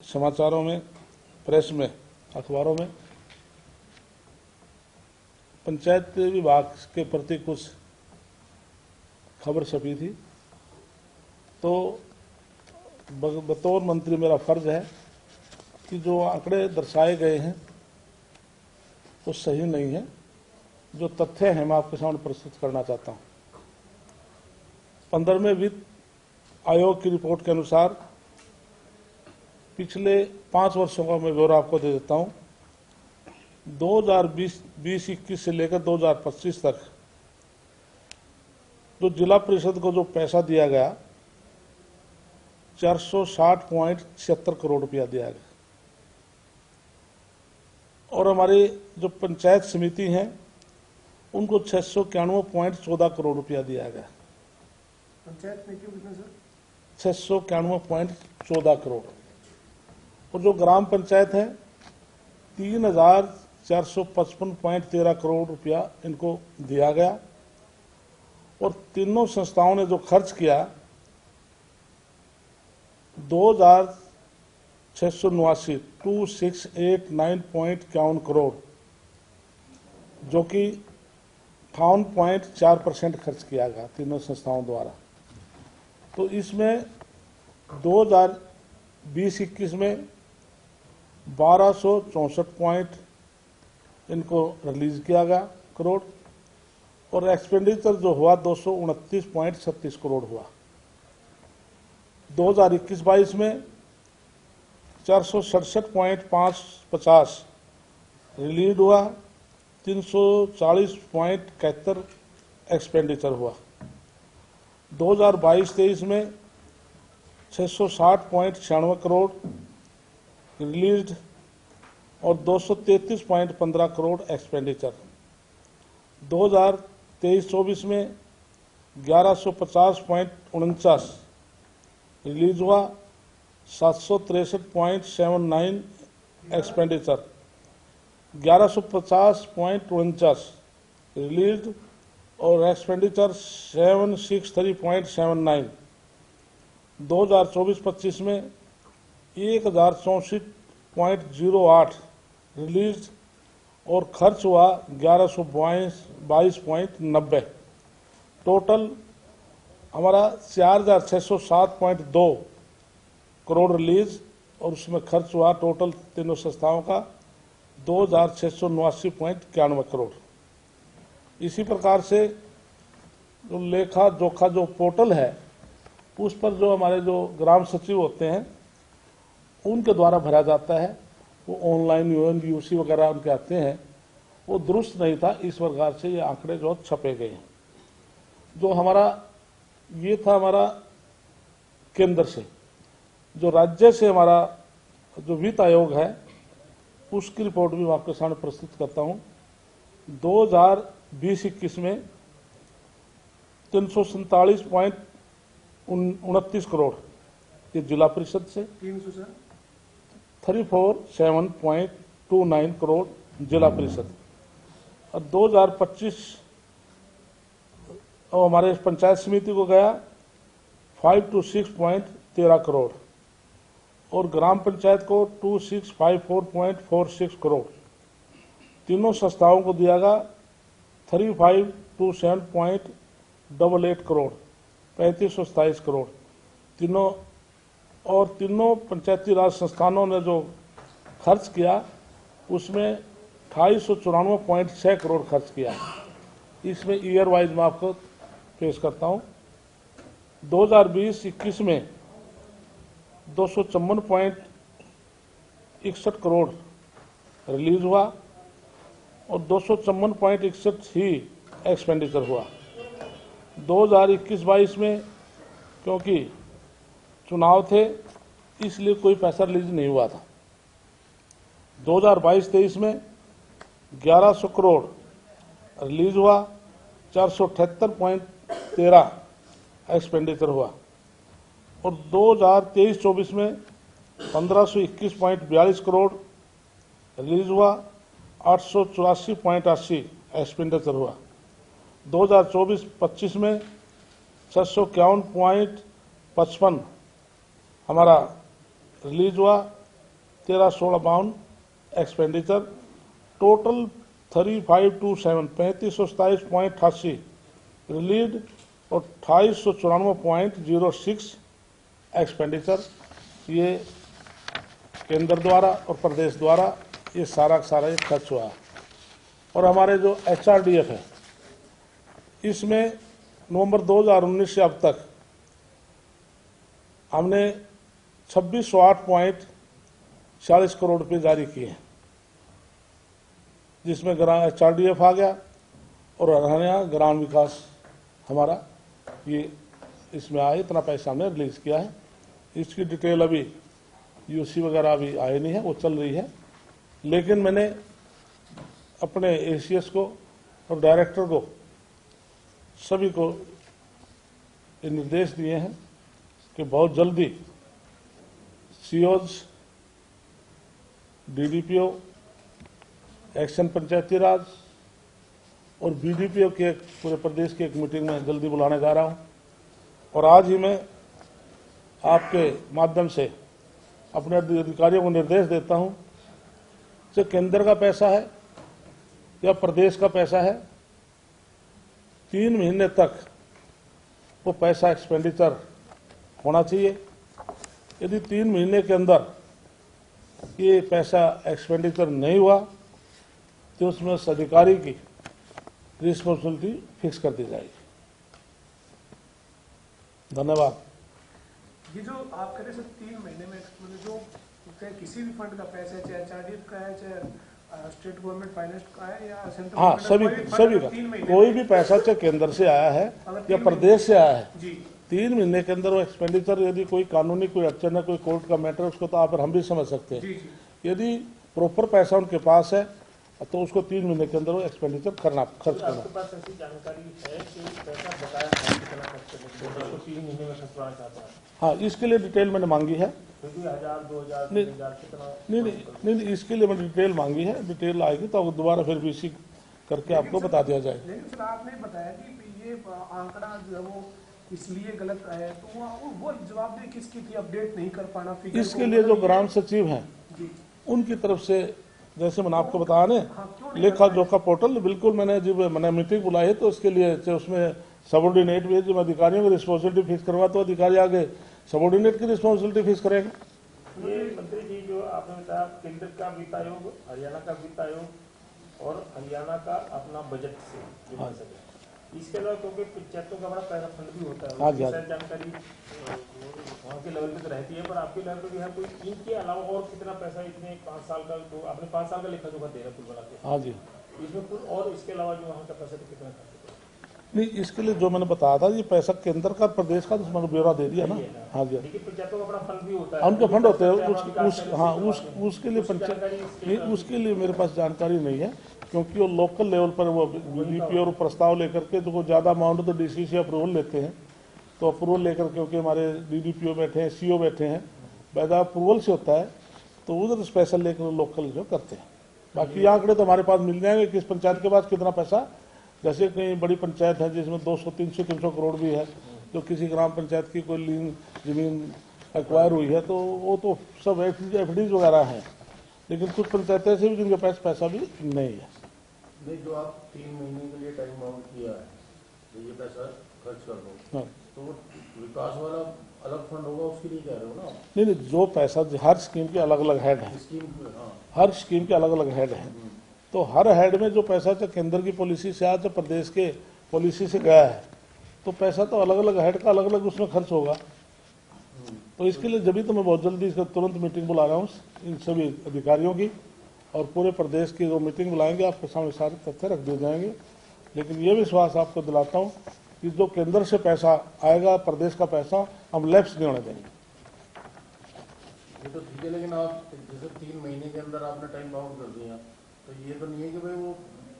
समाचारों में, प्रेस में, अखबारों में पंचायत विभाग के प्रति कुछ खबर छपी थी, तो बतौर मंत्री मेरा फर्ज है कि जो आंकड़े दर्शाए गए हैं वो सही नहीं है। जो तथ्य हैं मैं आपके सामने प्रस्तुत करना चाहता हूँ। 15वें वित्त आयोग की रिपोर्ट के अनुसार पिछले 5 वर्षों का मैं ब्यौरा आपको दे देता हूँ। 2020-21 से लेकर 2025 तक जो जिला परिषद को जो पैसा दिया गया 460.76 करोड़ रुपया दिया गया, और हमारी जो पंचायत समिति हैं उनको 691.14 करोड़ रुपया दिया गया। पंचायत में क्यों कितना सर? 691.14 करोड़। और जो ग्राम पंचायत है 3,455.13 करोड़ रुपया इनको दिया गया। और तीनों संस्थाओं ने जो खर्च किया 2,689.51 करोड़, जो कि 58.4% खर्च किया गया तीनों संस्थाओं द्वारा। तो इसमें 2020-21 में 1264 पॉइंट इनको रिलीज किया गया करोड़, और एक्सपेंडिचर जो हुआ 229.36 करोड़ हुआ। 2021-22 में 467.550 रिलीज हुआ, 340.71 एक्सपेंडिचर हुआ। 2022-23 में 660.96 करोड़ रिलीज और 233.15 करोड़ एक्सपेंडिचर। 2023-24 में 1150.49 रिलीज हुआ, 763.79 एक्सपेंडिचर, 1150.49 रिलीज और एक्सपेंडिचर 763.79। 2024-25 में 1064.08 रिलीज और खर्च हुआ 1122.90। टोटल हमारा 4,607.2 करोड़ रिलीज और उसमें खर्च हुआ टोटल तीनों संस्थाओं का 2,689.91 करोड़। इसी प्रकार से जो लेखा जोखा जो पोर्टल है उस पर जो हमारे जो ग्राम सचिव होते हैं उनके द्वारा भरा जाता है, वो ऑनलाइन यूसी वगैरह उनके आते हैं, वो दुरुस्त नहीं था। इस प्रकार से ये आंकड़े जो छपे गए हैं। जो हमारा ये था हमारा केंद्र से, जो राज्य से हमारा जो वित्त आयोग है उसकी रिपोर्ट भी मैं आपके सामने प्रस्तुत करता हूँ। 2020-21 में 347.29 करोड़ ये जिला परिषद से, 347.29 करोड़ जिला परिषद, और 2025 और हमारे पंचायत समिति को गया 526.13 करोड़, और ग्राम पंचायत को 2654.46 करोड़। तीनों संस्थाओं को दिया गया 3527.88 करोड़, 3527 करोड़ तीनों। और तीनों पंचायती राज संस्थानों ने जो खर्च किया उसमें 2894.6 करोड़ खर्च किया। इसमें ईयर वाइज मैं आपको पेश करता हूं। 2020-21 में 254.61 करोड़ रिलीज हुआ और 254.61 ही एक्सपेंडिचर हुआ। 2021-22 में क्योंकि चुनाव थे इसलिए कोई पैसा रिलीज नहीं हुआ था। 2022-23 में 1100 करोड़ रिलीज हुआ, 478.13 एक्सपेंडिचर हुआ, और 2023-24 में 1521.42 करोड़ रिलीज हुआ, 884.80 एक्सपेंडिचर हुआ। 2024-25 में 651.55 हमारा रिलीज हुआ 13-16 एक्सपेंडिचर, टोटल 3527.88 रिलीड और 2894.06 एक्सपेंडिचर ये केंद्र द्वारा और प्रदेश द्वारा ये सारा का सारा ये खर्च हुआ। और हमारे जो HRDF है इसमें नवंबर 2019 से अब तक हमने 2608.40 करोड़ रुपये जारी किए हैं, जिसमें HRDF आ गया और हरियाणा ग्राम विकास हमारा ये इसमें आए, इतना पैसा हमने रिलीज किया है। इसकी डिटेल अभी UC वगैरह अभी आए नहीं है, वो चल रही है। लेकिन मैंने अपने ACS को और डायरेक्टर को सभी को ये निर्देश दिए हैं कि बहुत जल्दी COs, DDPO, एक्शन पंचायती राज और BDPO के पूरे प्रदेश की एक मीटिंग में जल्दी बुलाने जा रहा हूं। और आज ही मैं आपके माध्यम से अपने अधिकारियों को निर्देश देता हूं कि केंद्र का पैसा है या प्रदेश का पैसा है, 3 महीने तक वो पैसा एक्सपेंडिचर होना चाहिए। यदि 3 महीने के अंदर ये पैसा एक्सपेंडिचर नहीं हुआ तो उसमें उस अधिकारी की रिस्पॉन्सिबिलिटी फिक्स कर दी जाएगी। धन्यवाद। ये जो आप कह रहे हैं 3 महीने में जो चाहे किसी भी फंड का पैसा है, चाहे HRDF का है, चाहे स्टेट गवर्नमेंट फाइनेंस का है या सेंट्रल, हाँ, सभी का कोई भी पैसा चाहे केंद्र से आया है या प्रदेश से आया है, 3 महीने के अंदर वो एक्सपेंडिचर, यदि कोई कानूनी कोई अड़चन है, कोई कोर्ट का मैटर, उसको तो आप हम भी समझ सकते हैं। यदि प्रॉपर पैसा उनके पास है तो उसको 3 महीने के अंदर वो एक्सपेंडिचर खर्च करना। आपके पास ऐसी जानकारी है कि पैसा बकाया है कितना खर्च करने के लिए, उसको 3 महीने में खर्चवाना चाहता है? हाँ, इसके लिए डिटेल मैंने मांगी है। 1000, 2000, 3000 कितना? नहीं, इसके लिए मैंने डिटेल मांगी है। डिटेल आएगी तो दोबारा फिर BC करके आपको बता दिया जाएगा। लेकिन सर आपने बताया कि ये आंकड़ा जो है वो इसलिए गलत है, तो वो जवाबदेही किसकी थी? अपडेट नहीं कर पाना फिगर? इसके लिए जो ग्राम सचिव हैं उनकी तरफ से, जैसे मैंने आपको बताया ना, लेखा जोखा पोर्टल, बिल्कुल मैंने जब मैंने मीटिंग बुलाई है तो इसके लिए उसमें सबॉर्डिनेट भी है। जब अधिकारियों की रिस्पॉन्सिबिलिटी फिक्स करवा तो अधिकारी आगे सबॉर्डिनेट की रिस्पॉन्सिबिलिटी फिक्स करेंगे। ये मंत्री जी जो आपने बताया केंद्र का वित्त आयोग, हरियाणा का वित्त आयोग और हरियाणा का अपना बजट से जो बन सके, इसके अलावा क्योंकि पंचायतों का बड़ा पैसा फंड भी होता है, जानकारी वहाँ के लेवल पे तो रहती है, पर आपके लेवल पे भी है कोई इनके अलावा और कितना पैसा इतने 5 साल का, तो आपने 5 साल का लेखा जोखा दे रहा कुल बना के? हाँ जी। इसमें कुल और इसके अलावा जो वहाँ का पैसा तो कितना खर्च? नहीं, इसके लिए जो मैंने बताया था, ये पैसा केंद्र का प्रदेश का तो ब्यौरा दे दिया ना। हाँ जी, लेकिन पंचायतों का अपना फंड भी होता है, उनके फंड होते हैं। उसके लिए पंचायत नहीं, उसके लिए मेरे पास जानकारी नहीं है, क्योंकि वो लोकल लेवल पर वो BDPO और प्रस्ताव लेकर के जो ज़्यादा अमाउंट तो DC से अप्रूवल लेते हैं, तो अप्रूवल लेकर, क्योंकि हमारे DDPO बैठे हैं, CO बैठे हैं, वैसा अप्रूवल से होता है, तो उधर स्पेशल लेकर लोकल जो करते हैं। बाकी आंकड़े तो हमारे पास मिल जाएंगे किस पंचायत के पास कितना पैसा। जैसे कई बड़ी पंचायत है जिसमें 200, 300, 300 करोड़ भी है, जो किसी ग्राम पंचायत की कोई लीन जमीन एक्वायर हुई है, तो वो तो सब FDs वगैरह हैं। लेकिन कुछ पंचायतें ऐसी भी जिनके पास पैसा भी नहीं है। नहीं, जो आप 3 महीने के लिए टाइम बाउंड किया है, तो ये पैसा खर्च कर दो, हाँ। तो विकास वाला अलग फंड होगा, उसके लिए कह रहे हो ना? नहीं, जो पैसा हर स्कीम के अलग अलग हेड है, हर स्कीम के अलग अलग हेड है, तो हर हेड में जो पैसा चाहे केंद्र की पॉलिसी से आया, चाहे प्रदेश के पॉलिसी से गया है, तो पैसा तो अलग अलग हेड का अलग अलग उसमें खर्च होगा। तो इसके लिए जब तो मैं बहुत जल्दी इसका तुरंत मीटिंग बुला रहा हूँ इन सभी अधिकारियों की, और पूरे प्रदेश की जो मीटिंग बुलाएंगे आपके सामने सारे तथ्य रख दिए जाएंगे। लेकिन ये विश्वास आपको दिलाता हूँ कि जो केंद्र से पैसा आएगा, प्रदेश का पैसा हम लैप्स नहीं होने देंगे। ये तो ठीक है, लेकिन आप जैसे 3 महीने के अंदर आपने टाइम बाउंड कर दिया, तो ये तो नहीं है कि भाई वो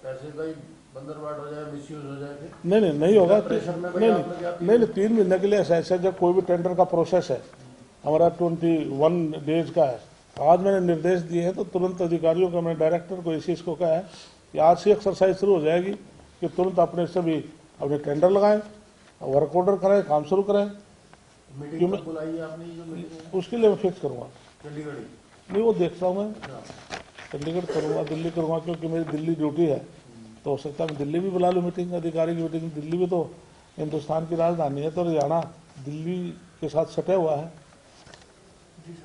पैसे का ही बंदरबाट हो जाए, मिसयूज हो जाए? नहीं होगा। नहीं, 3 महीने के लिए ऐसा जब कोई भी टेंडर का प्रोसेस है, हमारा 21 डेज का है। आज मैंने निर्देश दिए हैं तो तुरंत अधिकारियों को, मैंने डायरेक्टर को इसी को कहा है कि आज से एक्सरसाइज शुरू हो जाएगी कि तुरंत अपने सभी अपने टेंडर लगाएं, वर्क ऑर्डर कराएं, काम शुरू करें। मीटिंग बुलाई आपने जो मीटिंग, उसके लिए मैं फिक्स करूँगा। चंडीगढ़ नहीं वो देखता हूँ मैं, चंडीगढ़ करूँगा, दिल्ली करूँगा, क्योंकि मेरी दिल्ली ड्यूटी है। तो हो सकता है मैं दिल्ली भी बुला लूँ मीटिंग, अधिकारी की मीटिंग। दिल्ली भी तो हिंदुस्तान की राजधानी है, तो हरियाणा दिल्ली के साथ सटा हुआ है।